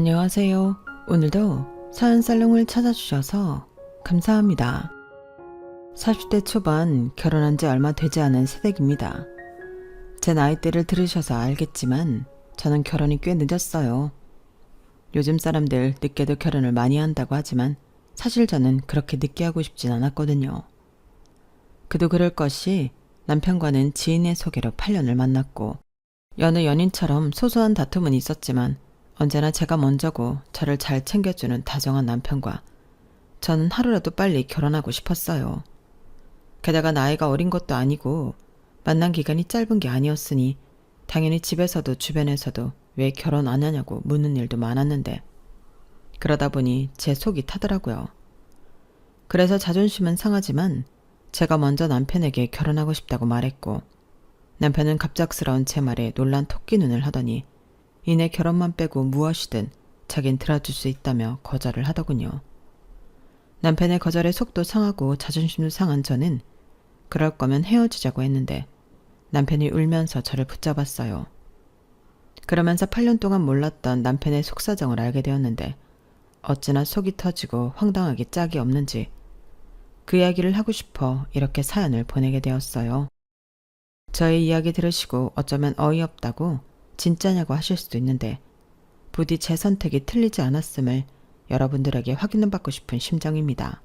안녕하세요. 오늘도 사연살롱을 찾아주셔서 감사합니다. 40대 초반 결혼한 지 얼마 되지 않은 새댁입니다. 제 나이대를 들으셔서 알겠지만 저는 결혼이 꽤 늦었어요. 요즘 사람들 늦게도 결혼을 많이 한다고 하지만 사실 저는 그렇게 늦게 하고 싶진 않았거든요. 그도 그럴 것이 남편과는 지인의 소개로 8년을 만났고 여느 연인처럼 소소한 다툼은 있었지만 언제나 제가 먼저고 저를 잘 챙겨주는 다정한 남편과 저는 하루라도 빨리 결혼하고 싶었어요. 게다가 나이가 어린 것도 아니고 만난 기간이 짧은 게 아니었으니 당연히 집에서도 주변에서도 왜 결혼 안 하냐고 묻는 일도 많았는데 그러다 보니 제 속이 타더라고요. 그래서 자존심은 상하지만 제가 먼저 남편에게 결혼하고 싶다고 말했고 남편은 갑작스러운 제 말에 놀란 토끼 눈을 하더니 이내 결혼만 빼고 무엇이든 자긴 들어줄 수 있다며 거절을 하더군요. 남편의 거절에 속도 상하고 자존심도 상한 저는 그럴 거면 헤어지자고 했는데 남편이 울면서 저를 붙잡았어요. 그러면서 8년 동안 몰랐던 남편의 속사정을 알게 되었는데 어찌나 속이 터지고 황당하게 짝이 없는지 그 이야기를 하고 싶어 이렇게 사연을 보내게 되었어요. 저의 이야기 들으시고 어쩌면 어이없다고 진짜냐고 하실 수도 있는데 부디 제 선택이 틀리지 않았음을 여러분들에게 확인을 받고 싶은 심정입니다.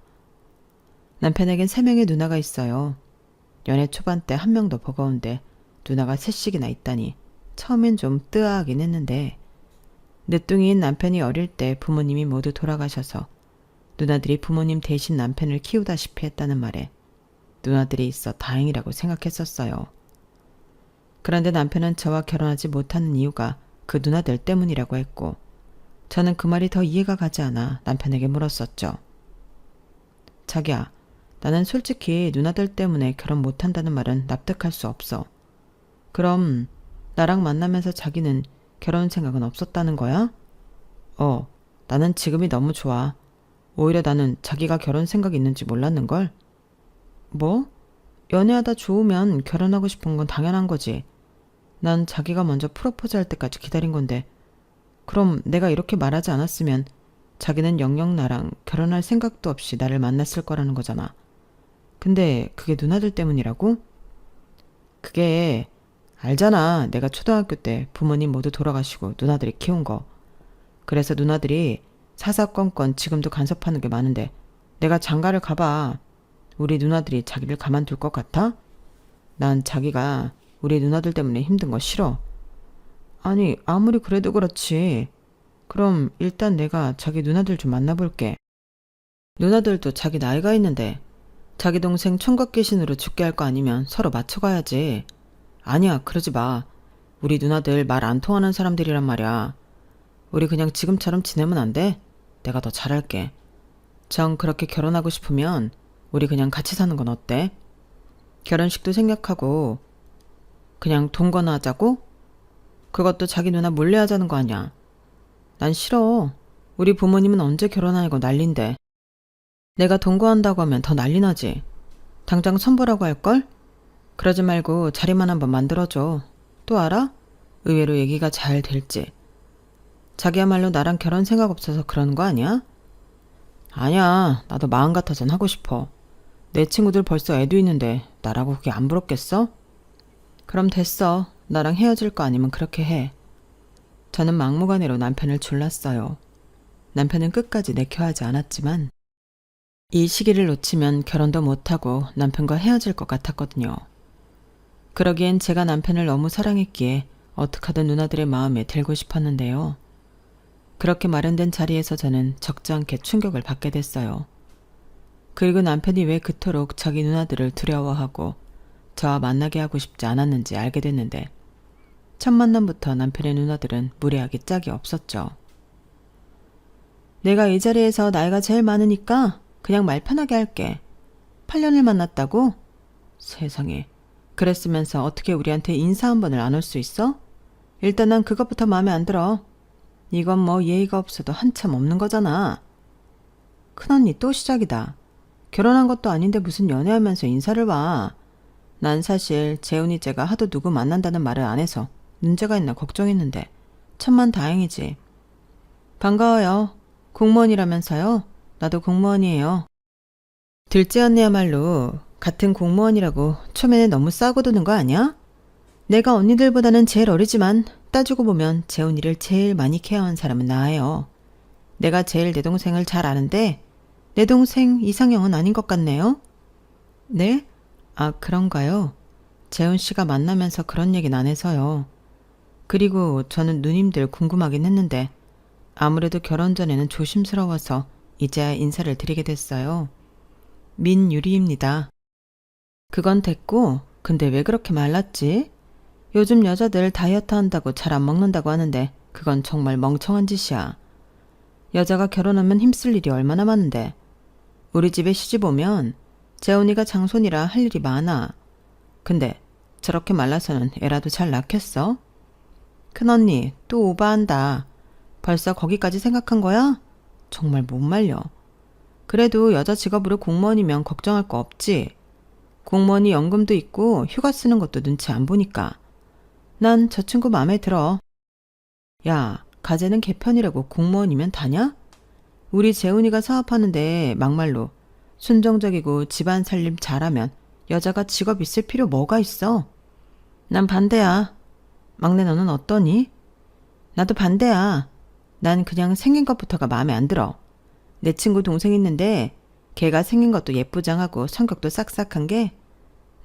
남편에겐 3명의 누나가 있어요. 연애 초반 때 1명도 버거운데 누나가 3씩이나 있다니 처음엔 좀 뜨아하긴 했는데 늦둥이인 남편이 어릴 때 부모님이 모두 돌아가셔서 누나들이 부모님 대신 남편을 키우다시피 했다는 말에 누나들이 있어 다행이라고 생각했었어요. 그런데 남편은 저와 결혼하지 못하는 이유가 그 누나들 때문이라고 했고 저는 그 말이 더 이해가 가지 않아 남편에게 물었었죠. 자기야, 나는 솔직히 누나들 때문에 결혼 못한다는 말은 납득할 수 없어. 그럼 나랑 만나면서 자기는 결혼 생각은 없었다는 거야? 나는 지금이 너무 좋아. 오히려 나는 자기가 결혼 생각이 있는지 몰랐는걸? 뭐? 연애하다 좋으면 결혼하고 싶은 건 당연한 거지. 난 자기가 먼저 프로포즈 할 때까지 기다린 건데 그럼 내가 이렇게 말하지 않았으면 자기는 영영 나랑 결혼할 생각도 없이 나를 만났을 거라는 거잖아. 근데 그게 누나들 때문이라고? 그게 알잖아. 내가 초등학교 때 부모님 모두 돌아가시고 누나들이 키운 거. 그래서 누나들이 사사건건 지금도 간섭하는 게 많은데 내가 장가를 가봐. 우리 누나들이 자기를 가만둘 것 같아? 난 자기가 우리 누나들 때문에 힘든 거 싫어. 아니, 아무리 그래도 그렇지. 그럼 일단 내가 자기 누나들 좀 만나볼게. 누나들도 자기 나이가 있는데 자기 동생 총각 귀신으로 죽게 할 거 아니면 서로 맞춰가야지. 아니야, 그러지 마. 우리 누나들 말 안 통하는 사람들이란 말이야. 우리 그냥 지금처럼 지내면 안 돼? 내가 더 잘할게. 정 그렇게 결혼하고 싶으면 우리 그냥 같이 사는 건 어때? 결혼식도 생략하고 그냥 동거나 하자고? 그것도 자기 누나 몰래 하자는 거 아니야. 난 싫어. 우리 부모님은 언제 결혼하냐고 난린데. 내가 동거한다고 하면 더 난리 나지. 당장 선보라고 할걸? 그러지 말고 자리만 한번 만들어줘. 또 알아? 의외로 얘기가 잘 될지. 자기야말로 나랑 결혼 생각 없어서 그러는 거 아니야? 아니야. 나도 마음 같아선 하고 싶어. 내 친구들 벌써 애도 있는데 나라고 그게 안 부럽겠어? 그럼 됐어. 나랑 헤어질 거 아니면 그렇게 해. 저는 막무가내로 남편을 졸랐어요. 남편은 끝까지 내켜하지 않았지만 이 시기를 놓치면 결혼도 못하고 남편과 헤어질 것 같았거든요. 그러기엔 제가 남편을 너무 사랑했기에 어떡하든 누나들의 마음에 들고 싶었는데요. 그렇게 마련된 자리에서 저는 적지 않게 충격을 받게 됐어요. 그리고 남편이 왜 그토록 자기 누나들을 두려워하고 저와 만나게 하고 싶지 않았는지 알게 됐는데 첫 만남부터 남편의 누나들은 무례하게 짝이 없었죠. 내가 이 자리에서 나이가 제일 많으니까 그냥 말 편하게 할게. 8년을 만났다고? 세상에. 그랬으면서 어떻게 우리한테 인사 한 번을 안 올 수 있어? 일단 난 그것부터 마음에 안 들어. 이건 뭐 예의가 없어도 한참 없는 거잖아. 큰언니 또 시작이다. 결혼한 것도 아닌데 무슨 연애하면서 인사를 와. 난 사실 재훈이째가 하도 누구 만난다는 말을 안 해서 문제가 있나 걱정했는데 천만 다행이지. 반가워요. 공무원이라면서요? 나도 공무원이에요. 둘째 언니야말로 같은 공무원이라고 초면에 너무 싸고 도는 거 아니야? 내가 언니들보다는 제일 어리지만 따지고 보면 재훈이를 제일 많이 케어한 사람은 나예요. 내가 제일 내 동생을 잘 아는데 내 동생 이상형은 아닌 것 같네요. 네? 아, 그런가요? 재훈 씨가 만나면서 그런 얘기는 안 해서요. 그리고 저는 누님들 궁금하긴 했는데 아무래도 결혼 전에는 조심스러워서 이제야 인사를 드리게 됐어요. 민유리입니다. 그건 됐고, 근데 왜 그렇게 말랐지? 요즘 여자들 다이어트 한다고 잘 안 먹는다고 하는데 그건 정말 멍청한 짓이야. 여자가 결혼하면 힘쓸 일이 얼마나 많은데. 우리 집에 시집 오면 재훈이가 장손이라 할 일이 많아. 근데 저렇게 말라서는 애라도 잘 낳겠어? 큰언니 또 오바한다. 벌써 거기까지 생각한 거야? 정말 못 말려. 그래도 여자 직업으로 공무원이면 걱정할 거 없지. 공무원이 연금도 있고 휴가 쓰는 것도 눈치 안 보니까. 난 저 친구 마음에 들어. 야, 가재는 개편이라고 공무원이면 다냐? 우리 재훈이가 사업하는데 막말로 순정적이고 집안 살림 잘하면 여자가 직업 있을 필요 뭐가 있어? 난 반대야. 막내 너는 어떠니? 나도 반대야. 난 그냥 생긴 것부터가 마음에 안 들어. 내 친구 동생 있는데 걔가 생긴 것도 예쁘장하고 성격도 싹싹한 게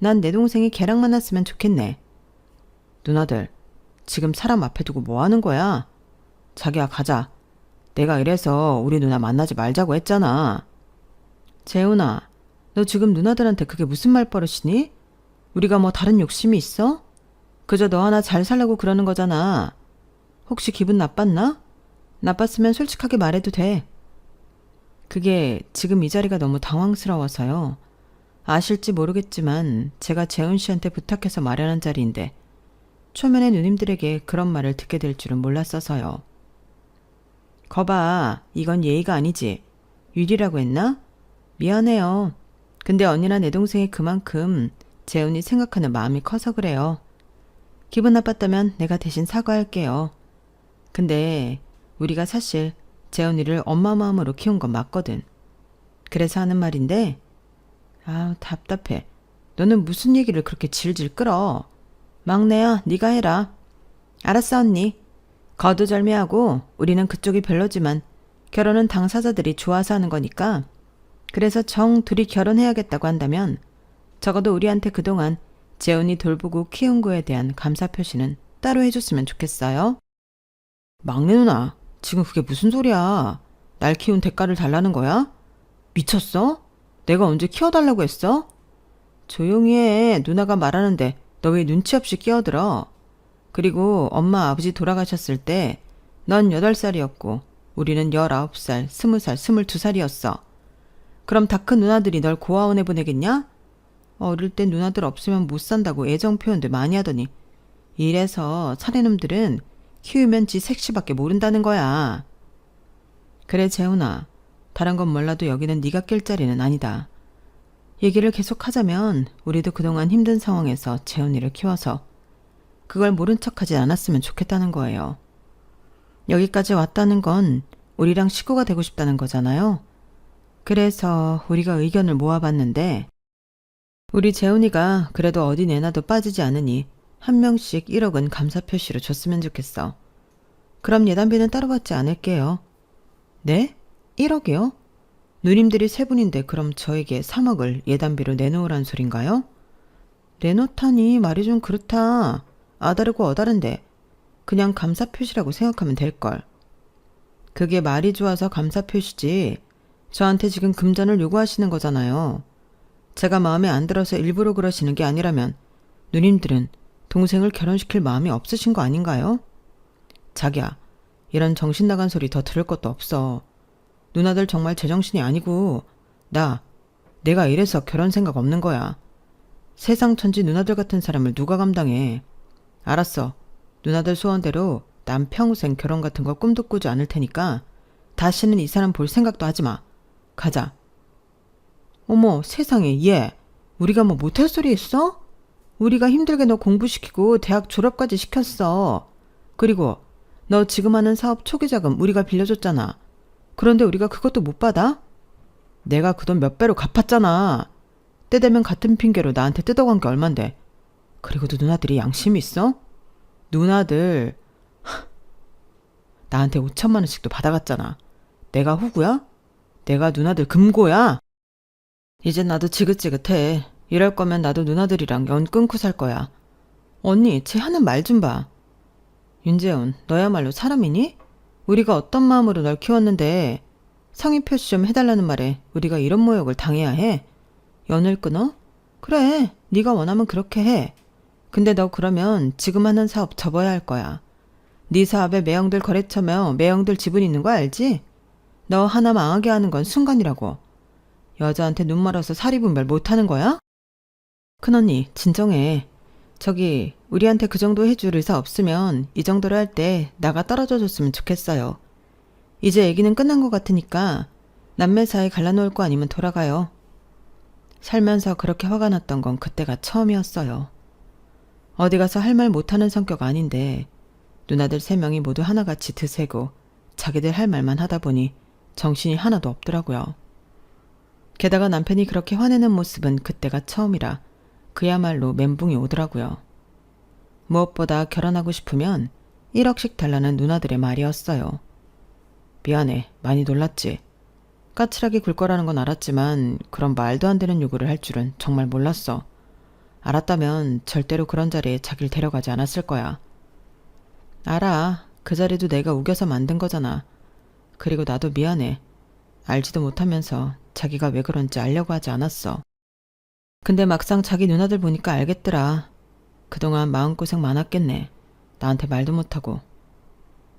난 내 동생이 걔랑 만났으면 좋겠네. 누나들, 지금 사람 앞에 두고 뭐 하는 거야? 자기야, 가자. 내가 이래서 우리 누나 만나지 말자고 했잖아. 재훈아, 너 지금 누나들한테 그게 무슨 말버릇이니? 우리가 뭐 다른 욕심이 있어? 그저 너 하나 잘 살라고 그러는 거잖아. 혹시 기분 나빴나? 나빴으면 솔직하게 말해도 돼. 그게 지금 이 자리가 너무 당황스러워서요. 아실지 모르겠지만 제가 재훈 씨한테 부탁해서 마련한 자리인데 초면에 누님들에게 그런 말을 듣게 될 줄은 몰랐어서요. 거봐, 이건 예의가 아니지. 유리라고 했나? 미안해요. 근데 언니나 내 동생이 그만큼 재훈이 생각하는 마음이 커서 그래요. 기분 나빴다면 내가 대신 사과할게요. 근데 우리가 사실 재훈이를 엄마 마음으로 키운 건 맞거든. 그래서 하는 말인데 아우 답답해. 너는 무슨 얘기를 그렇게 질질 끌어. 막내야, 네가 해라. 알았어 언니. 거두절미하고 우리는 그쪽이 별로지만 결혼은 당사자들이 좋아서 하는 거니까. 그래서 정 둘이 결혼해야겠다고 한다면 적어도 우리한테 그동안 재훈이 돌보고 키운 거에 대한 감사 표시는 따로 해줬으면 좋겠어요. 막내 누나, 지금 그게 무슨 소리야? 날 키운 대가를 달라는 거야? 미쳤어? 내가 언제 키워달라고 했어? 조용히 해. 누나가 말하는데 너 왜 눈치 없이 끼어들어? 그리고 엄마 아버지 돌아가셨을 때 넌 8살이었고 우리는 19살, 20살, 22살이었어. 그럼 다 큰 누나들이 널 고아원에 보내겠냐? 어릴 때 누나들 없으면 못 산다고 애정 표현들 많이 하더니 이래서 사내놈들은 키우면 지 색시밖에 모른다는 거야. 그래 재훈아, 다른 건 몰라도 여기는 네가 낄 자리는 아니다. 얘기를 계속하자면 우리도 그동안 힘든 상황에서 재훈이를 키워서 그걸 모른 척하지 않았으면 좋겠다는 거예요. 여기까지 왔다는 건 우리랑 식구가 되고 싶다는 거잖아요. 그래서 우리가 의견을 모아봤는데 우리 재훈이가 그래도 어디 내놔도 빠지지 않으니 한 명씩 1억은 감사 표시로 줬으면 좋겠어. 그럼 예단비는 따로 받지 않을게요. 네? 1억이요? 누님들이 세 분인데 그럼 저에게 3억을 예단비로 내놓으란 소린가요? 내놓다니 말이 좀 그렇다. 아다르고 어다른데 그냥 감사 표시라고 생각하면 될걸. 그게 말이 좋아서 감사 표시지. 저한테 지금 금전을 요구하시는 거잖아요. 제가 마음에 안 들어서 일부러 그러시는 게 아니라면 누님들은 동생을 결혼시킬 마음이 없으신 거 아닌가요? 자기야, 이런 정신 나간 소리 더 들을 것도 없어. 누나들 정말 제정신이 아니고 내가 이래서 결혼 생각 없는 거야. 세상 천지 누나들 같은 사람을 누가 감당해. 알았어. 누나들 소원대로 난 평생 결혼 같은 거 꿈도 꾸지 않을 테니까 다시는 이 사람 볼 생각도 하지 마. 가자. 어머 세상에 얘. 우리가 뭐 못할 소리 했어? 우리가 힘들게 너 공부시키고 대학 졸업까지 시켰어. 그리고 너 지금 하는 사업 초기 자금 우리가 빌려줬잖아. 그런데 우리가 그것도 못 받아? 내가 그 돈 몇 배로 갚았잖아. 때 되면 같은 핑계로 나한테 뜯어간 게 얼만데. 그리고 또 누나들이 양심이 있어? 누나들 나한테 5천만 원씩도 받아갔잖아. 내가 후구야? 내가 누나들 금고야? 이제 나도 지긋지긋해. 이럴 거면 나도 누나들이랑 연 끊고 살 거야. 언니, 쟤 하는 말 좀 봐. 윤재훈, 너야말로 사람이니? 우리가 어떤 마음으로 널 키웠는데 성의 표시 좀 해달라는 말에 우리가 이런 모욕을 당해야 해? 연을 끊어? 그래, 네가 원하면 그렇게 해. 근데 너 그러면 지금 하는 사업 접어야 할 거야. 네 사업에 매형들 거래처며 매형들 지분 있는 거 알지? 너 하나 망하게 하는 건 순간이라고. 여자한테 눈 멀어서 사리분별 못하는 거야? 큰언니, 진정해. 저기 우리한테 그 정도 해줄 의사 없으면 이 정도로 할 때 나가 떨어져 줬으면 좋겠어요. 이제 얘기는 끝난 것 같으니까 남매 사이 갈라놓을 거 아니면 돌아가요. 살면서 그렇게 화가 났던 건 그때가 처음이었어요. 어디 가서 할 말 못하는 성격 아닌데 누나들 3명이 모두 하나같이 드세고 자기들 할 말만 하다 보니 정신이 하나도 없더라고요. 게다가 남편이 그렇게 화내는 모습은 그때가 처음이라 그야말로 멘붕이 오더라고요. 무엇보다 결혼하고 싶으면 1억씩 달라는 누나들의 말이었어요. 미안해, 많이 놀랐지. 까칠하게 굴 거라는 건 알았지만 그런 말도 안 되는 요구를 할 줄은 정말 몰랐어. 알았다면 절대로 그런 자리에 자기를 데려가지 않았을 거야. 알아. 그 자리도 내가 우겨서 만든 거잖아. 그리고 나도 미안해. 알지도 못하면서 자기가 왜 그런지 알려고 하지 않았어. 근데 막상 자기 누나들 보니까 알겠더라. 그동안 마음고생 많았겠네. 나한테 말도 못하고.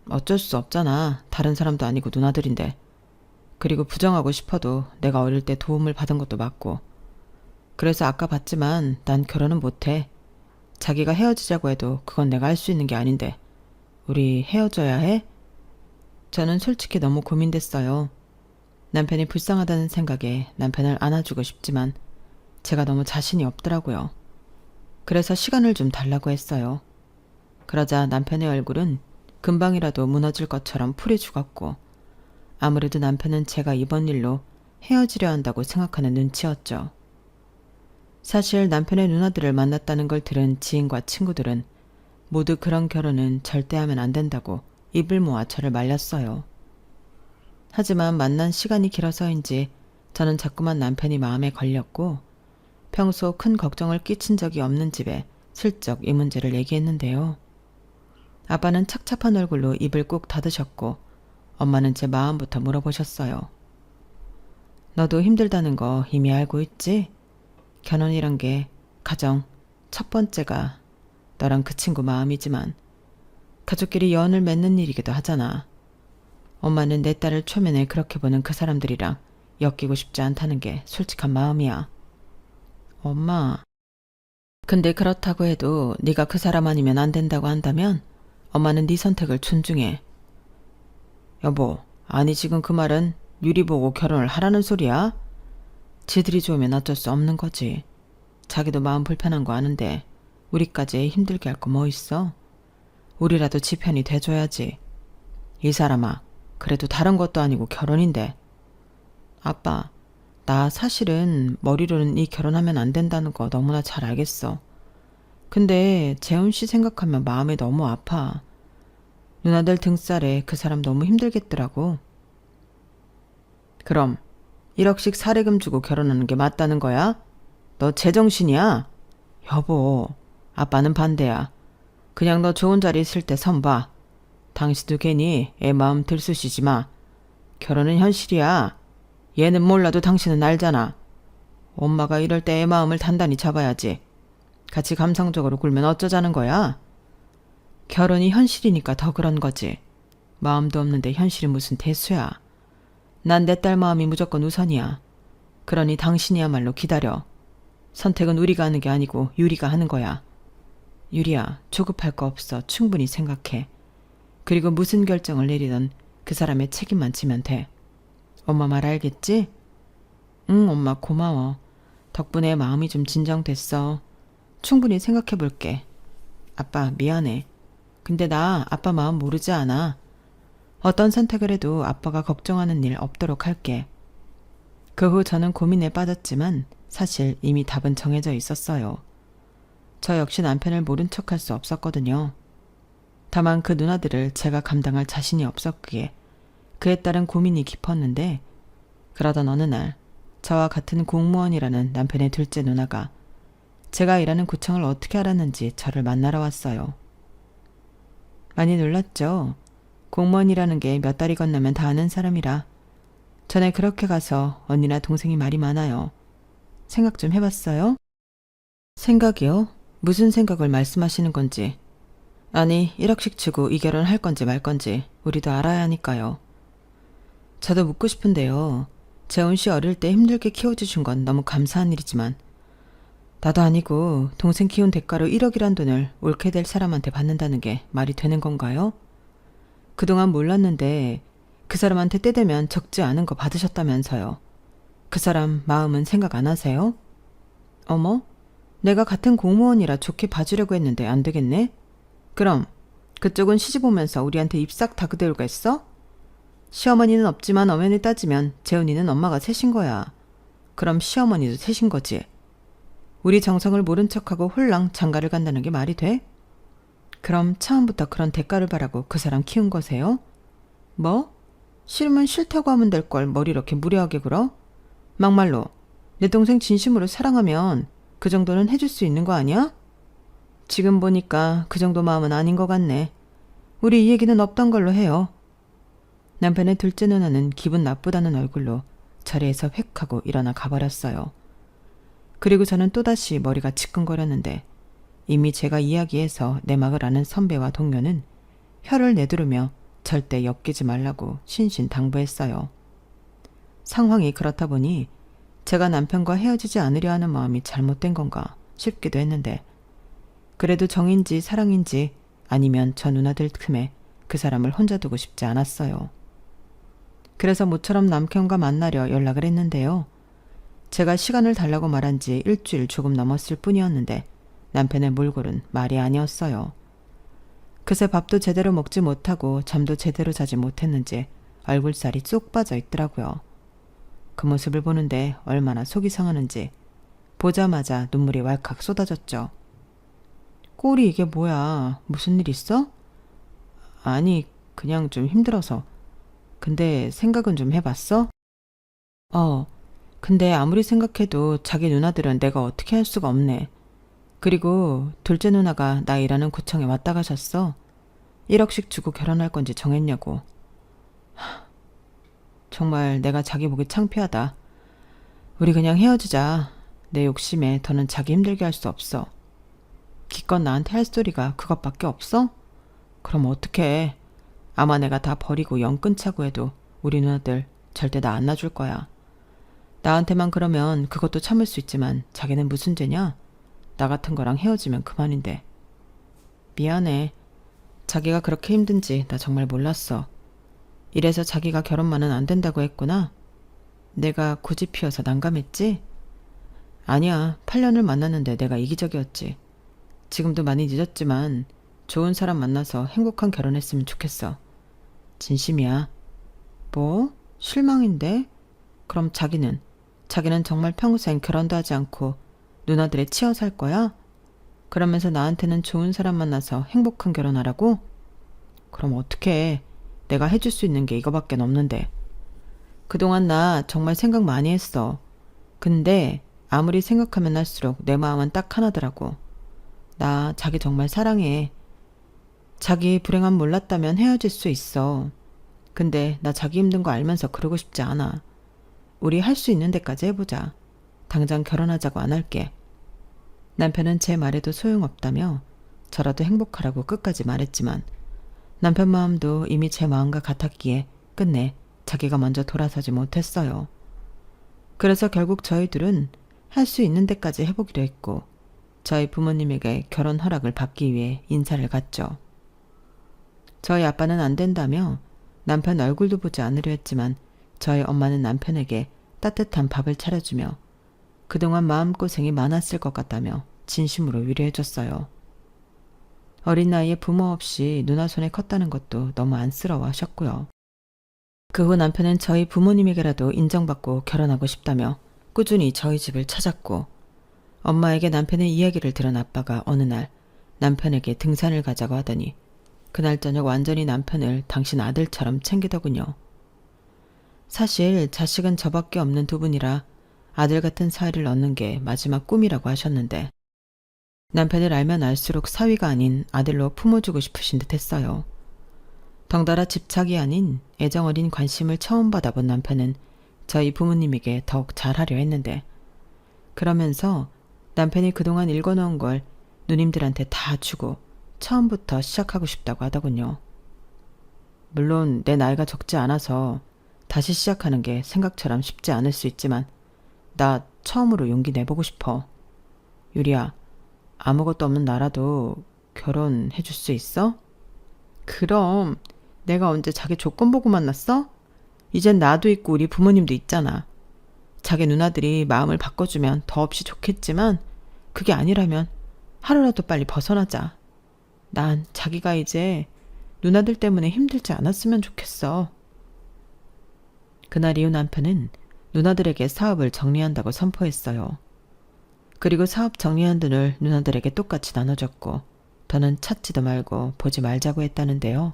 어쩔 수 없잖아. 다른 사람도 아니고 누나들인데. 그리고 부정하고 싶어도 내가 어릴 때 도움을 받은 것도 맞고. 그래서 아까 봤지만 난 결혼은 못해. 자기가 헤어지자고 해도 그건 내가 할 수 있는 게 아닌데. 우리 헤어져야 해? 저는 솔직히 너무 고민됐어요. 남편이 불쌍하다는 생각에 남편을 안아주고 싶지만 제가 너무 자신이 없더라고요. 그래서 시간을 좀 달라고 했어요. 그러자 남편의 얼굴은 금방이라도 무너질 것처럼 풀이 죽었고 아무래도 남편은 제가 이번 일로 헤어지려 한다고 생각하는 눈치였죠. 사실 남편의 누나들을 만났다는 걸 들은 지인과 친구들은 모두 그런 결혼은 절대 하면 안 된다고 입을 모아 저를 말렸어요. 하지만 만난 시간이 길어서인지 저는 자꾸만 남편이 마음에 걸렸고 평소 큰 걱정을 끼친 적이 없는 집에 슬쩍 이 문제를 얘기했는데요. 아빠는 착잡한 얼굴로 입을 꾹 닫으셨고 엄마는 제 마음부터 물어보셨어요. 너도 힘들다는 거 이미 알고 있지? 결혼이란 게 가정 첫 번째가 너랑 그 친구 마음이지만 가족끼리 연을 맺는 일이기도 하잖아. 엄마는 내 딸을 초면에 그렇게 보는 그 사람들이랑 엮이고 싶지 않다는 게 솔직한 마음이야. 엄마. 근데 그렇다고 해도 네가 그 사람 아니면 안 된다고 한다면 엄마는 네 선택을 존중해. 여보, 아니 지금 그 말은 유리 보고 결혼을 하라는 소리야? 지들이 좋으면 어쩔 수 없는 거지. 자기도 마음 불편한 거 아는데 우리까지 힘들게 할 거 뭐 있어? 우리라도 지 편이 돼줘야지. 이 사람아, 그래도 다른 것도 아니고 결혼인데. 아빠, 나 사실은 머리로는 이 결혼하면 안 된다는 거 너무나 잘 알겠어. 근데 재훈 씨 생각하면 마음이 너무 아파. 누나들 등살에 그 사람 너무 힘들겠더라고. 그럼 1억씩 사례금 주고 결혼하는 게 맞다는 거야? 너 제정신이야? 여보, 아빠는 반대야. 그냥 너 좋은 자리 있을 때 선봐. 당신도 괜히 애 마음 들쑤시지 마. 결혼은 현실이야. 얘는 몰라도 당신은 알잖아. 엄마가 이럴 때 애 마음을 단단히 잡아야지. 같이 감성적으로 굴면 어쩌자는 거야? 결혼이 현실이니까 더 그런 거지. 마음도 없는데 현실이 무슨 대수야. 난 내 딸 마음이 무조건 우선이야. 그러니 당신이야말로 기다려. 선택은 우리가 하는 게 아니고 유리가 하는 거야. 유리야, 조급할 거 없어. 충분히 생각해. 그리고 무슨 결정을 내리든 그 사람의 책임만 지면 돼. 엄마 말 알겠지? 응, 엄마 고마워. 덕분에 마음이 좀 진정됐어. 충분히 생각해 볼게. 아빠 미안해. 근데 나 아빠 마음 모르지 않아. 어떤 선택을 해도 아빠가 걱정하는 일 없도록 할게. 그 후 저는 고민에 빠졌지만 사실 이미 답은 정해져 있었어요. 저 역시 남편을 모른 척할 수 없었거든요. 다만 그 누나들을 제가 감당할 자신이 없었기에 그에 따른 고민이 깊었는데, 그러던 어느 날 저와 같은 공무원이라는 남편의 둘째 누나가 제가 일하는 구청을 어떻게 알았는지 저를 만나러 왔어요. 많이 놀랐죠. 공무원이라는 게 몇 달이 건너면 다 아는 사람이라. 전에 그렇게 가서 언니나 동생이 말이 많아요. 생각 좀 해봤어요? 생각이요? 무슨 생각을 말씀하시는 건지. 아니, 1억씩 주고 이 결혼 할 건지 말 건지 우리도 알아야 하니까요. 저도 묻고 싶은데요. 재훈 씨 어릴 때 힘들게 키워주신 건 너무 감사한 일이지만 나도 아니고 동생 키운 대가로 1억이란 돈을 옳게 될 사람한테 받는다는 게 말이 되는 건가요? 그동안 몰랐는데 그 사람한테 때 되면 적지 않은 거 받으셨다면서요. 그 사람 마음은 생각 안 하세요? 어머? 내가 같은 공무원이라 좋게 봐주려고 했는데 안 되겠네? 그럼 그쪽은 시집 오면서 우리한테 입 싹 다 그대로가 있어? 시어머니는 없지만 엄연히 따지면 재훈이는 엄마가 셋인 거야. 그럼 시어머니도 셋인 거지. 우리 정성을 모른 척하고 홀랑 장가를 간다는 게 말이 돼? 그럼 처음부터 그런 대가를 바라고 그 사람 키운 거세요? 뭐? 싫으면 싫다고 하면 될 걸 머리 이렇게 무례하게 굴어? 막말로 내 동생 진심으로 사랑하면 그 정도는 해줄 수 있는 거 아니야? 지금 보니까 그 정도 마음은 아닌 것 같네. 우리 이 얘기는 없던 걸로 해요. 남편의 둘째 누나는 기분 나쁘다는 얼굴로 자리에서 획 하고 일어나 가버렸어요. 그리고 저는 또다시 머리가 지끈거렸는데 이미 제가 이야기해서 내막을 아는 선배와 동료는 혀를 내두르며 절대 엮이지 말라고 신신당부했어요. 상황이 그렇다 보니 제가 남편과 헤어지지 않으려 하는 마음이 잘못된 건가 싶기도 했는데, 그래도 정인지 사랑인지 아니면 저 누나들 틈에 그 사람을 혼자 두고 싶지 않았어요. 그래서 모처럼 남편과 만나려 연락을 했는데요. 제가 시간을 달라고 말한 지 일주일 조금 넘었을 뿐이었는데 남편의 몰골은 말이 아니었어요. 그새 밥도 제대로 먹지 못하고 잠도 제대로 자지 못했는지 얼굴살이 쏙 빠져 있더라고요. 그 모습을 보는데 얼마나 속이 상하는지 보자마자 눈물이 왈칵 쏟아졌죠. 꼴이 이게 뭐야? 무슨 일 있어? 아니, 그냥 좀 힘들어서. 근데 생각은 좀 해봤어? 근데 아무리 생각해도 자기 누나들은 내가 어떻게 할 수가 없네. 그리고 둘째 누나가 나 일하는 구청에 왔다 가셨어. 1억씩 주고 결혼할 건지 정했냐고. 정말 내가 자기 보기 창피하다. 우리 그냥 헤어지자. 내 욕심에 더는 자기 힘들게 할 수 없어. 기껏 나한테 할 소리가 그것밖에 없어? 그럼 어떡해. 아마 내가 다 버리고 영 끊자고 해도 우리 누나들 절대 나 안 놔줄 거야. 나한테만 그러면 그것도 참을 수 있지만 자기는 무슨 죄냐? 나 같은 거랑 헤어지면 그만인데. 미안해. 자기가 그렇게 힘든지 나 정말 몰랐어. 이래서 자기가 결혼만은 안 된다고 했구나. 내가 고집 피워서 난감했지? 아니야. 8년을 만났는데 내가 이기적이었지. 지금도 많이 늦었지만 좋은 사람 만나서 행복한 결혼했으면 좋겠어. 진심이야. 뭐? 실망인데? 그럼 자기는 정말 평생 결혼도 하지 않고 누나들에 치여 살 거야? 그러면서 나한테는 좋은 사람 만나서 행복한 결혼하라고? 그럼 어떡해. 내가 해줄 수 있는 게 이거밖에 없는데. 그동안 나 정말 생각 많이 했어. 근데 아무리 생각하면 할수록 내 마음은 딱 하나더라고. 나 자기 정말 사랑해. 자기 불행함 몰랐다면 헤어질 수 있어. 근데 나 자기 힘든 거 알면서 그러고 싶지 않아. 우리 할 수 있는 데까지 해보자. 당장 결혼하자고 안 할게. 남편은 제 말에도 소용없다며 저라도 행복하라고 끝까지 말했지만 남편 마음도 이미 제 마음과 같았기에 끝내 자기가 먼저 돌아서지 못했어요. 그래서 결국 저희 둘은 할 수 있는 데까지 해보기로 했고 저희 부모님에게 결혼 허락을 받기 위해 인사를 갔죠. 저희 아빠는 안 된다며 남편 얼굴도 보지 않으려 했지만 저희 엄마는 남편에게 따뜻한 밥을 차려주며 그동안 마음고생이 많았을 것 같다며 진심으로 위로해줬어요. 어린 나이에 부모 없이 누나 손에 컸다는 것도 너무 안쓰러워 하셨고요. 그 후 남편은 저희 부모님에게라도 인정받고 결혼하고 싶다며 꾸준히 저희 집을 찾았고, 엄마에게 남편의 이야기를 들은 아빠가 어느 날 남편에게 등산을 가자고 하더니 그날 저녁 완전히 남편을 당신 아들처럼 챙기더군요. 사실 자식은 저밖에 없는 두 분이라 아들 같은 사위를 얻는 게 마지막 꿈이라고 하셨는데, 남편을 알면 알수록 사위가 아닌 아들로 품어주고 싶으신 듯 했어요. 덩달아 집착이 아닌 애정어린 관심을 처음 받아본 남편은 저희 부모님에게 더욱 잘하려 했는데, 그러면서 남편이 그동안 읽어놓은 걸 누님들한테 다 주고 처음부터 시작하고 싶다고 하더군요. 물론 내 나이가 적지 않아서 다시 시작하는 게 생각처럼 쉽지 않을 수 있지만 나 처음으로 용기 내보고 싶어. 유리야, 아무것도 없는 나라도 결혼해 줄 수 있어? 그럼 내가 언제 자기 조건 보고 만났어? 이젠 나도 있고 우리 부모님도 있잖아. 자기 누나들이 마음을 바꿔주면 더없이 좋겠지만 그게 아니라면 하루라도 빨리 벗어나자. 난 자기가 이제 누나들 때문에 힘들지 않았으면 좋겠어. 그날 이후 남편은 누나들에게 사업을 정리한다고 선포했어요. 그리고 사업 정리한 돈을 누나들에게 똑같이 나눠줬고 더는 찾지도 말고 보지 말자고 했다는데요.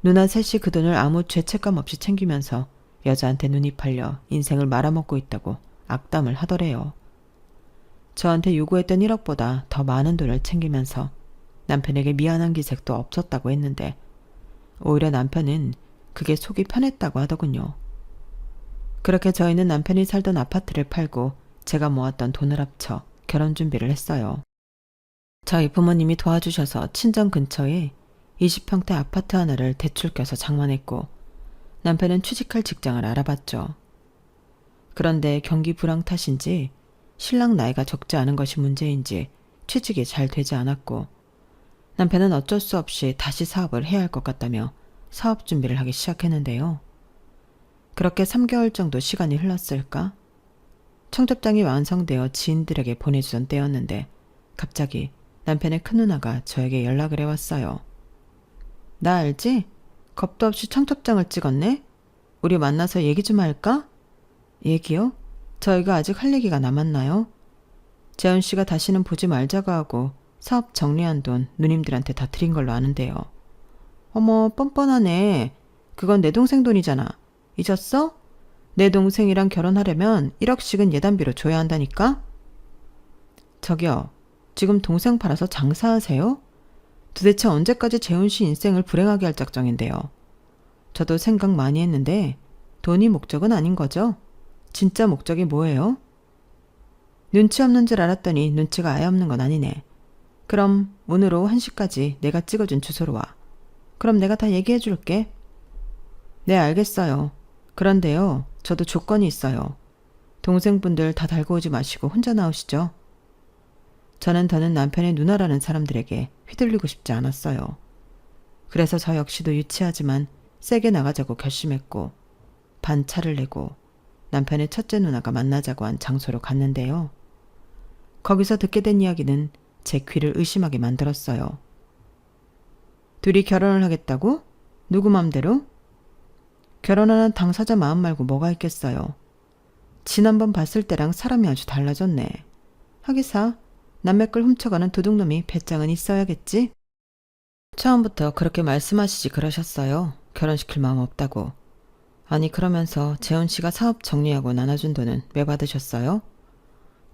누나 셋이 그 돈을 아무 죄책감 없이 챙기면서 여자한테 눈이 팔려 인생을 말아먹고 있다고 악담을 하더래요. 저한테 요구했던 1억보다 더 많은 돈을 챙기면서 남편에게 미안한 기색도 없었다고 했는데, 오히려 남편은 그게 속이 편했다고 하더군요. 그렇게 저희는 남편이 살던 아파트를 팔고 제가 모았던 돈을 합쳐 결혼 준비를 했어요. 저희 부모님이 도와주셔서 친정 근처에 20평대 아파트 하나를 대출 껴서 장만했고, 남편은 취직할 직장을 알아봤죠. 그런데 경기 불황 탓인지 신랑 나이가 적지 않은 것이 문제인지 취직이 잘 되지 않았고, 남편은 어쩔 수 없이 다시 사업을 해야 할 것 같다며 사업 준비를 하기 시작했는데요. 그렇게 3개월 정도 시간이 흘렀을까? 청첩장이 완성되어 지인들에게 보내주던 때였는데 갑자기 남편의 큰누나가 저에게 연락을 해왔어요. 나 알지? 겁도 없이 청첩장을 찍었네? 우리 만나서 얘기 좀 할까? 얘기요? 저희가 아직 할 얘기가 남았나요? 재훈 씨가 다시는 보지 말자고 하고 사업 정리한 돈 누님들한테 다 드린 걸로 아는데요. 어머, 뻔뻔하네. 그건 내 동생 돈이잖아. 잊었어? 내 동생이랑 결혼하려면 1억씩은 예단비로 줘야 한다니까? 저기요, 지금 동생 팔아서 장사하세요? 도대체 언제까지 재훈 씨 인생을 불행하게 할 작정인데요. 저도 생각 많이 했는데 돈이 목적은 아닌 거죠? 진짜 목적이 뭐예요? 눈치 없는 줄 알았더니 눈치가 아예 없는 건 아니네. 그럼 오늘 오후 1시까지 내가 찍어준 주소로 와. 그럼 내가 다 얘기해 줄게. 네, 알겠어요. 그런데요, 저도 조건이 있어요. 동생분들 다 달고 오지 마시고 혼자 나오시죠. 저는 더는 남편의 누나라는 사람들에게 휘둘리고 싶지 않았어요. 그래서 저 역시도 유치하지만 세게 나가자고 결심했고, 반차를 내고 남편의 첫째 누나가 만나자고 한 장소로 갔는데요. 거기서 듣게 된 이야기는 제 귀를 의심하게 만들었어요. 둘이 결혼을 하겠다고? 누구 맘대로? 결혼하는 당사자 마음 말고 뭐가 있겠어요. 지난번 봤을 때랑 사람이 아주 달라졌네. 하기사 남의 걸 훔쳐가는 도둑놈이 배짱은 있어야겠지? 처음부터 그렇게 말씀하시지 그러셨어요. 결혼시킬 마음 없다고. 아니, 그러면서 재훈 씨가 사업 정리하고 나눠준 돈은 왜 받으셨어요?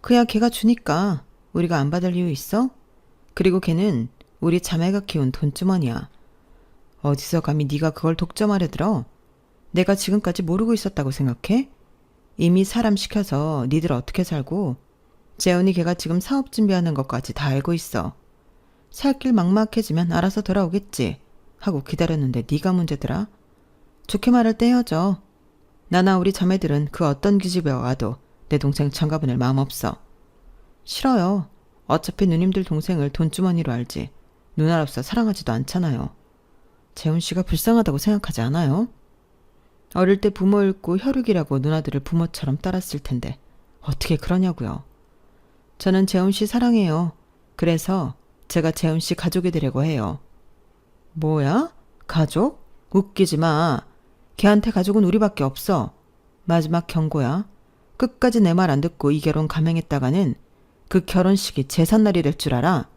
그야 걔가 주니까. 우리가 안 받을 이유 있어? 그리고 걔는 우리 자매가 키운 돈주머니야. 어디서 감히 네가 그걸 독점하려 들어? 내가 지금까지 모르고 있었다고 생각해? 이미 사람 시켜서 니들 어떻게 살고 재훈이 걔가 지금 사업 준비하는 것까지 다 알고 있어. 살 길 막막해지면 알아서 돌아오겠지 하고 기다렸는데 네가 문제더라. 좋게 말할 때 헤어져. 나나 우리 자매들은 그 어떤 기집애가 와도 내 동생 장가보낼 마음 없어. 싫어요. 어차피 누님들 동생을 돈주머니로 알지 누나로서 사랑하지도 않잖아요. 재훈 씨가 불쌍하다고 생각하지 않아요? 어릴 때 부모 잃고 혈육이라고 누나들을 부모처럼 따랐을 텐데 어떻게 그러냐고요. 저는 재훈 씨 사랑해요. 그래서 제가 재훈 씨 가족이 되려고 해요. 뭐야? 가족? 웃기지 마. 걔한테 가족은 우리밖에 없어. 마지막 경고야. 끝까지 내 말 안 듣고 이 결혼 감행했다가는 그 결혼식이 제삿날이 될 줄 알아?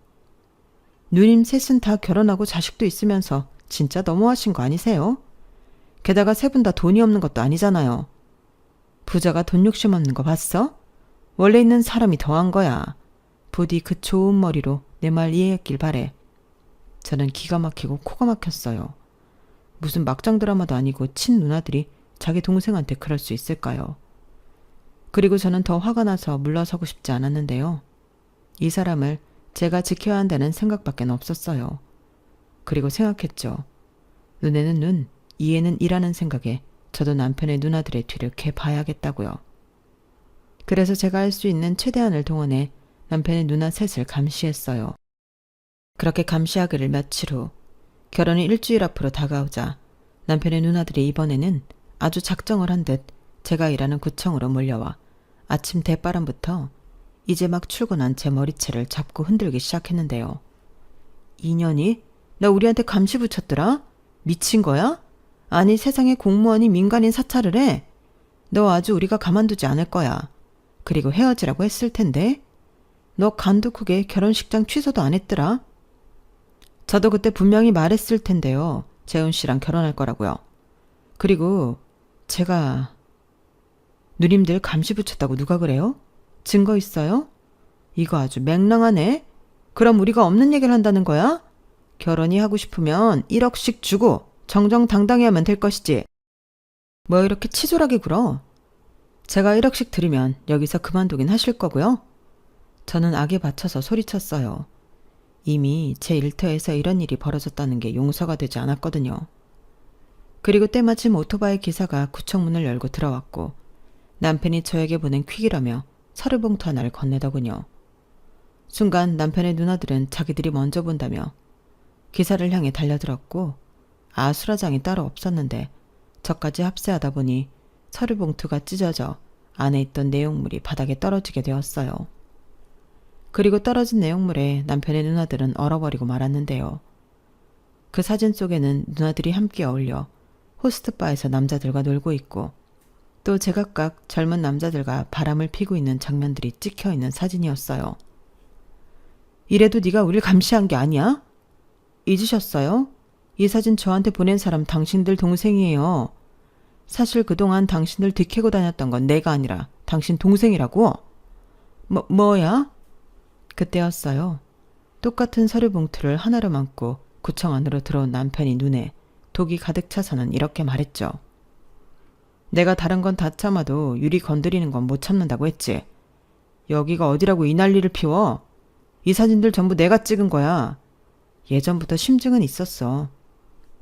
누님 셋은 다 결혼하고 자식도 있으면서 진짜 너무하신 거 아니세요? 게다가 세 분 다 돈이 없는 것도 아니잖아요. 부자가 돈 욕심 없는 거 봤어? 원래 있는 사람이 더한 거야. 부디 그 좋은 머리로 내 말 이해했길 바래. 저는 기가 막히고 코가 막혔어요. 무슨 막장 드라마도 아니고 친 누나들이 자기 동생한테 그럴 수 있을까요? 그리고 저는 더 화가 나서 물러서고 싶지 않았는데요. 이 사람을 제가 지켜야 한다는 생각밖에 없었어요. 그리고 생각했죠. 눈에는 눈, 이에는 이라는 생각에 저도 남편의 누나들의 뒤를 캐 봐야겠다고요. 그래서 제가 할 수 있는 최대한을 동원해 남편의 누나 셋을 감시했어요. 그렇게 감시하기를 며칠 후 결혼이 일주일 앞으로 다가오자 남편의 누나들이 이번에는 아주 작정을 한 듯 제가 일하는 구청으로 몰려와 아침 대바람부터 이제 막 출근한 제 머리채를 잡고 흔들기 시작했는데요. 인연이? 나 우리한테 감시 붙였더라? 미친 거야? 아니 세상에 공무원이 민간인 사찰을 해? 너 아주 우리가 가만두지 않을 거야. 그리고 헤어지라고 했을 텐데? 너 간두국에 결혼식장 취소도 안 했더라? 저도 그때 분명히 말했을 텐데요. 재훈 씨랑 결혼할 거라고요. 그리고 제가 누님들 감시 붙였다고 누가 그래요? 증거 있어요? 이거 아주 맹랑하네. 그럼 우리가 없는 얘기를 한다는 거야? 결혼이 하고 싶으면 1억씩 주고 정정당당히 하면 될 것이지. 뭐 이렇게 치졸하게 굴어? 제가 1억씩 드리면 여기서 그만두긴 하실 거고요. 저는 악에 받쳐서 소리쳤어요. 이미 제 일터에서 이런 일이 벌어졌다는 게 용서가 되지 않았거든요. 그리고 때마침 오토바이 기사가 구청 문을 열고 들어왔고 남편이 저에게 보낸 퀵이라며 서류 봉투 하나를 건네더군요. 순간 남편의 누나들은 자기들이 먼저 본다며 기사를 향해 달려들었고 아수라장이 따로 없었는데 저까지 합세하다 보니 서류 봉투가 찢어져 안에 있던 내용물이 바닥에 떨어지게 되었어요. 그리고 떨어진 내용물에 남편의 누나들은 얼어버리고 말았는데요. 그 사진 속에는 누나들이 함께 어울려 호스트바에서 남자들과 놀고 있고 또 제각각 젊은 남자들과 바람을 피고 있는 장면들이 찍혀있는 사진이었어요. 이래도 네가 우릴 감시한 게 아니야? 잊으셨어요? 이 사진 저한테 보낸 사람 당신들 동생이에요. 사실 그동안 당신들 뒤캐고 다녔던 건 내가 아니라 당신 동생이라고? 뭐야? 그때였어요. 똑같은 서류 봉투를 하나로 안고 구청 안으로 들어온 남편이 눈에 독이 가득 차서는 이렇게 말했죠. 내가 다른 건 다 참아도 유리 건드리는 건 못 참는다고 했지. 여기가 어디라고 이 난리를 피워? 이 사진들 전부 내가 찍은 거야. 예전부터 심증은 있었어.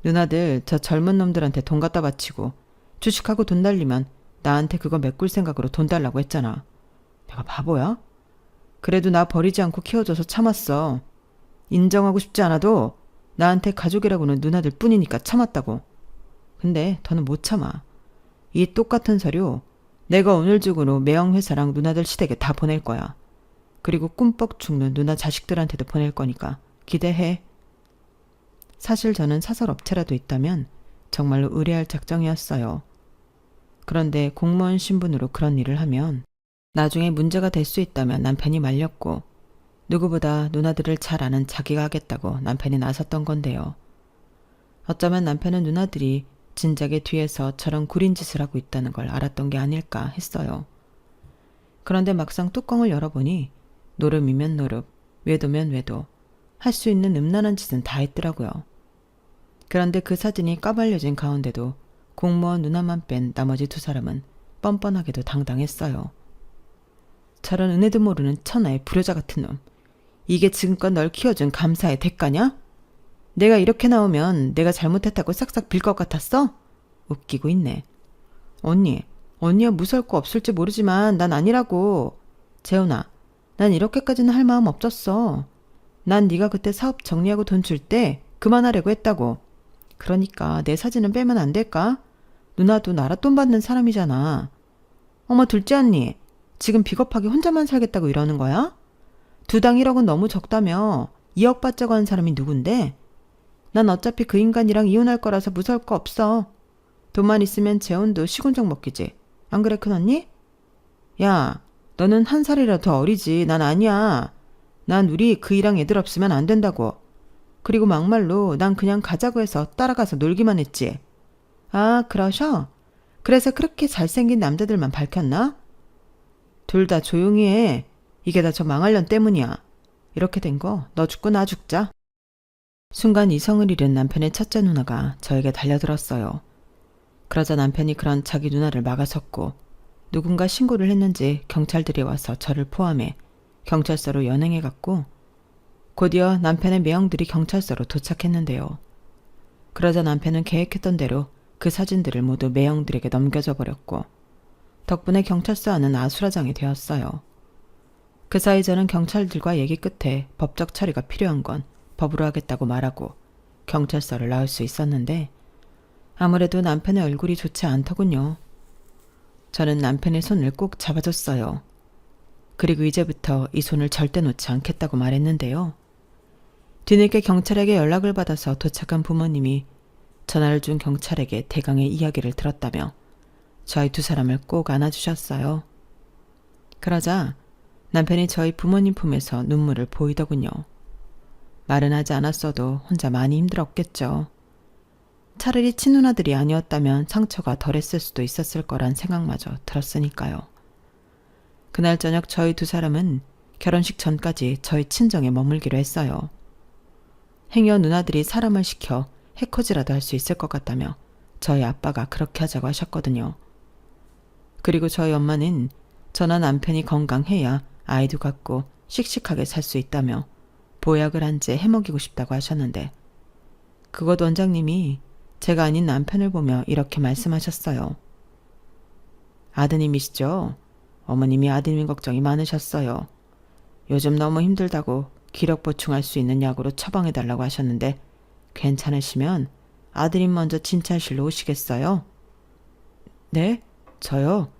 누나들 저 젊은 놈들한테 돈 갖다 바치고 주식하고 돈 날리면 나한테 그거 메꿀 생각으로 돈 달라고 했잖아. 내가 바보야? 그래도 나 버리지 않고 키워줘서 참았어. 인정하고 싶지 않아도 나한테 가족이라고는 누나들 뿐이니까 참았다고. 근데 더는 못 참아. 이 똑같은 서류 내가 오늘 중으로 매형회사랑 누나들 시댁에 다 보낼 거야. 그리고 꿈뻑 죽는 누나 자식들한테도 보낼 거니까 기대해. 사실 저는 사설업체라도 있다면 정말로 의뢰할 작정이었어요. 그런데 공무원 신분으로 그런 일을 하면 나중에 문제가 될 수 있다면 남편이 말렸고 누구보다 누나들을 잘 아는 자기가 하겠다고 남편이 나섰던 건데요. 어쩌면 남편은 누나들이 진작에 뒤에서 저런 구린 짓을 하고 있다는 걸 알았던 게 아닐까 했어요. 그런데 막상 뚜껑을 열어보니 노름이면 노름, 외도면 외도, 할 수 있는 음란한 짓은 다 했더라고요. 그런데 그 사진이 까발려진 가운데도 공무원 누나만 뺀 나머지 두 사람은 뻔뻔하게도 당당했어요. 저런 은혜도 모르는 천하의 불효자 같은 놈. 이게 지금껏 널 키워준 감사의 대가냐? 내가 이렇게 나오면 내가 잘못했다고 싹싹 빌 것 같았어? 웃기고 있네. 언니야 무서울 거 없을지 모르지만 난 아니라고. 재훈아, 난 이렇게까지는 할 마음 없었어. 난 네가 그때 사업 정리하고 돈 줄 때 그만하려고 했다고. 그러니까 내 사진은 빼면 안 될까? 누나도 나라 돈 받는 사람이잖아. 어머 둘째 언니, 지금 비겁하게 혼자만 살겠다고 이러는 거야? 두당 1억은 너무 적다며. 2억 받자고 한 사람이 누군데? 난 어차피 그 인간이랑 이혼할 거라서 무서울 거 없어. 돈만 있으면 재혼도 시군적 먹기지. 안 그래 큰언니? 야, 너는 한 살이라 더 어리지. 난 아니야. 난 우리 그이랑 애들 없으면 안 된다고. 그리고 막말로 난 그냥 가자고 해서 따라가서 놀기만 했지. 아, 그러셔? 그래서 그렇게 잘생긴 남자들만 밝혔나? 둘 다 조용히 해. 이게 다 저 망할년 때문이야. 이렇게 된 거 너 죽고 나 죽자. 순간 이성을 잃은 남편의 첫째 누나가 저에게 달려들었어요. 그러자 남편이 그런 자기 누나를 막아섰고 누군가 신고를 했는지 경찰들이 와서 저를 포함해 경찰서로 연행해 갔고 곧이어 남편의 매형들이 경찰서로 도착했는데요. 그러자 남편은 계획했던 대로 그 사진들을 모두 매형들에게 넘겨줘 버렸고 덕분에 경찰서 안은 아수라장이 되었어요. 그 사이 저는 경찰들과 얘기 끝에 법적 처리가 필요한 건 법으로 하겠다고 말하고 경찰서를 나올 수 있었는데 아무래도 남편의 얼굴이 좋지 않더군요. 저는 남편의 손을 꼭 잡아줬어요. 그리고 이제부터 이 손을 절대 놓지 않겠다고 말했는데요. 뒤늦게 경찰에게 연락을 받아서 도착한 부모님이 전화를 준 경찰에게 대강의 이야기를 들었다며 저희 두 사람을 꼭 안아주셨어요. 그러자 남편이 저희 부모님 품에서 눈물을 보이더군요. 말은 하지 않았어도 혼자 많이 힘들었겠죠. 차라리 친누나들이 아니었다면 상처가 덜했을 수도 있었을 거란 생각마저 들었으니까요. 그날 저녁 저희 두 사람은 결혼식 전까지 저희 친정에 머물기로 했어요. 행여 누나들이 사람을 시켜 해코지라도 할 수 있을 것 같다며 저희 아빠가 그렇게 하자고 하셨거든요. 그리고 저희 엄마는 저나 남편이 건강해야 아이도 갖고 씩씩하게 살 수 있다며 보약을 한 채 해먹이고 싶다고 하셨는데 그것 원장님이 제가 아닌 남편을 보며 이렇게 말씀하셨어요. 아드님이시죠? 어머님이 아드님 걱정이 많으셨어요. 요즘 너무 힘들다고 기력 보충할 수 있는 약으로 처방해달라고 하셨는데 괜찮으시면 아드님 먼저 진찰실로 오시겠어요? 네? 저요?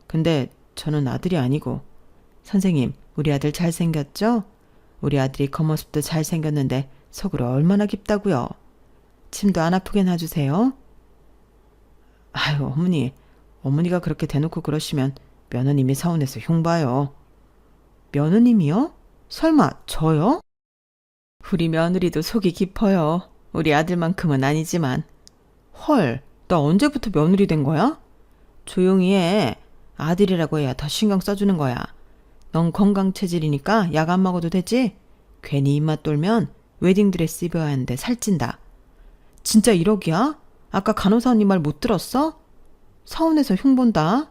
근데 저는 아들이 아니고 선생님, 우리 아들 잘생겼죠? 우리 아들이 겉모습도 잘생겼는데 속으로 얼마나 깊다고요? 침도 안 아프게 놔주세요. 아유, 어머니가 그렇게 대놓고 그러시면 며느님이 서운해서 흉봐요. 며느님이요? 설마 저요? 우리 며느리도 속이 깊어요. 우리 아들만큼은 아니지만. 헐, 나 언제부터 며느리 된 거야? 조용히 해. 아들이라고 해야 더 신경 써주는 거야. 넌 건강 체질이니까 약 안 먹어도 되지? 괜히 입맛 돌면 웨딩드레스 입어야 하는데 살찐다. 진짜 1억이야? 아까 간호사 언니 말 못 들었어? 서운해서 흉본다.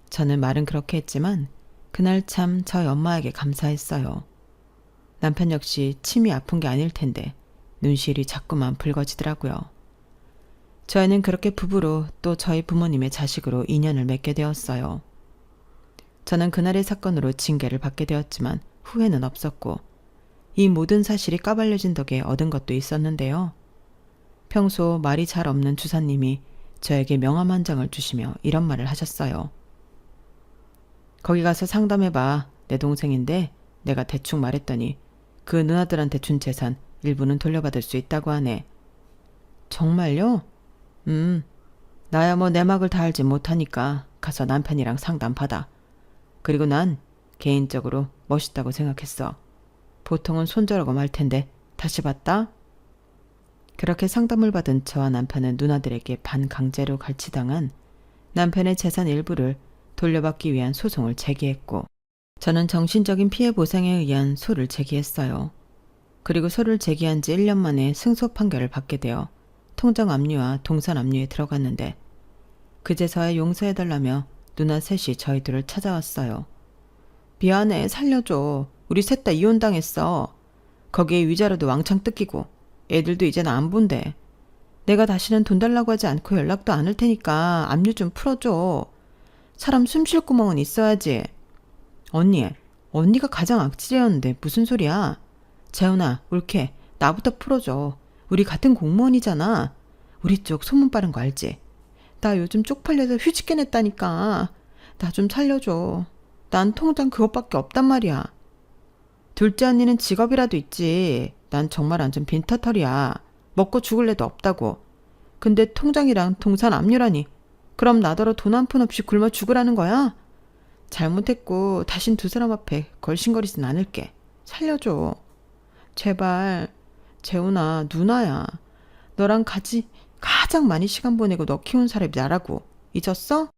저는 말은 그렇게 했지만 그날 참 저희 엄마에게 감사했어요. 남편 역시 침이 아픈 게 아닐 텐데 눈시울이 자꾸만 붉어지더라고요. 저희는 그렇게 부부로 또 저희 부모님의 자식으로 인연을 맺게 되었어요. 저는 그날의 사건으로 징계를 받게 되었지만 후회는 없었고 이 모든 사실이 까발려진 덕에 얻은 것도 있었는데요. 평소 말이 잘 없는 주사님이 저에게 명함 한 장을 주시며 이런 말을 하셨어요. 거기 가서 상담해봐. 내 동생인데 내가 대충 말했더니 그 누나들한테 준 재산 일부는 돌려받을 수 있다고 하네. 정말요? 나야 뭐 내막을 다 알지 못하니까 가서 남편이랑 상담 받아. 그리고 난 개인적으로 멋있다고 생각했어. 보통은 손절하고 말 텐데 다시 봤다? 그렇게 상담을 받은 저와 남편은 누나들에게 반강제로 갈취당한 남편의 재산 일부를 돌려받기 위한 소송을 제기했고 저는 정신적인 피해 보상에 의한 소를 제기했어요. 그리고 소를 제기한 지 1년 만에 승소 판결을 받게 되어 통장 압류와 동산 압류에 들어갔는데 그제서야 용서해달라며 누나 셋이 저희들을 찾아왔어요. 미안해, 살려줘. 우리 셋 다 이혼당했어. 거기에 위자료도 왕창 뜯기고 애들도 이젠 안 본대. 내가 다시는 돈 달라고 하지 않고 연락도 안 할 테니까 압류 좀 풀어줘. 사람 숨 쉴 구멍은 있어야지. 언니가 가장 악질이었는데 무슨 소리야. 재훈아, 옳게 나부터 풀어줘. 우리 같은 공무원이잖아. 우리 쪽 소문 빠른 거 알지? 나 요즘 쪽팔려서 휴직해 냈다니까. 나 좀 살려줘. 난 통장 그것밖에 없단 말이야. 둘째 언니는 직업이라도 있지. 난 정말 완전 빈터털이야. 먹고 죽을 애도 없다고. 근데 통장이랑 동산 압류라니. 그럼 나더러 돈 한 푼 없이 굶어 죽으라는 거야? 잘못했고 다신 두 사람 앞에 걸신거리진 않을게. 살려줘. 제발. 재훈아, 누나야. 너랑 같이 가장 많이 시간 보내고 너 키운 사람이 나라고. 잊었어?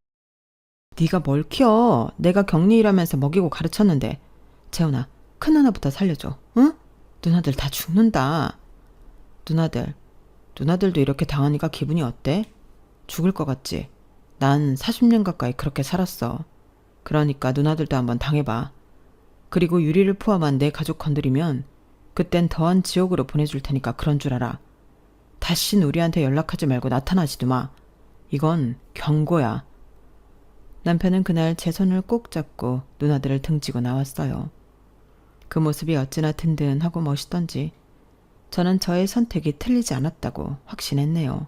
네가 뭘 키워. 내가 격리 일하면서 먹이고 가르쳤는데. 재훈아, 큰 누나부터 살려줘. 응? 누나들 다 죽는다. 누나들도 이렇게 당하니까 기분이 어때? 죽을 것 같지? 난 40년 가까이 그렇게 살았어. 그러니까 누나들도 한번 당해봐. 그리고 유리를 포함한 내 가족 건드리면 그땐 더한 지옥으로 보내줄 테니까 그런 줄 알아. 다신 우리한테 연락하지 말고 나타나지도 마. 이건 경고야. 남편은 그날 제 손을 꼭 잡고 누나들을 등지고 나왔어요. 그 모습이 어찌나 든든하고 멋있던지 저는 저의 선택이 틀리지 않았다고 확신했네요.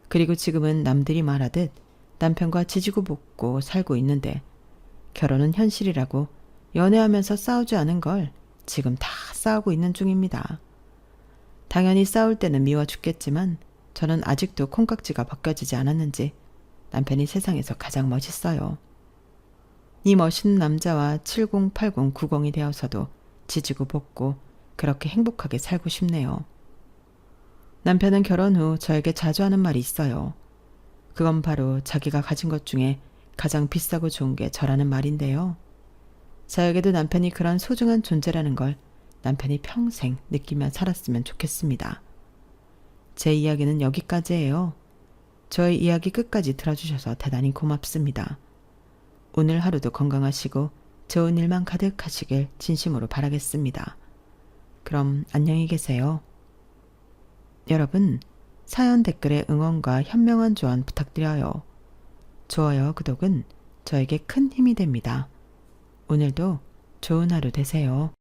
그리고 지금은 남들이 말하듯 남편과 지지고 볶고 살고 있는데 결혼은 현실이라고 연애하면서 싸우지 않은 걸 지금 다 싸우고 있는 중입니다. 당연히 싸울 때는 미워 죽겠지만 저는 아직도 콩깍지가 벗겨지지 않았는지 남편이 세상에서 가장 멋있어요. 이 멋있는 남자와 70, 80, 90이 되어서도 지지고 볶고 그렇게 행복하게 살고 싶네요. 남편은 결혼 후 저에게 자주 하는 말이 있어요. 그건 바로 자기가 가진 것 중에 가장 비싸고 좋은 게 저라는 말인데요. 저에게도 남편이 그런 소중한 존재라는 걸 남편이 평생 느끼며 살았으면 좋겠습니다. 제 이야기는 여기까지예요. 저의 이야기 끝까지 들어주셔서 대단히 고맙습니다. 오늘 하루도 건강하시고 좋은 일만 가득하시길 진심으로 바라겠습니다. 그럼 안녕히 계세요. 여러분, 사연 댓글에 응원과 현명한 조언 부탁드려요. 좋아요, 구독은 저에게 큰 힘이 됩니다. 오늘도 좋은 하루 되세요.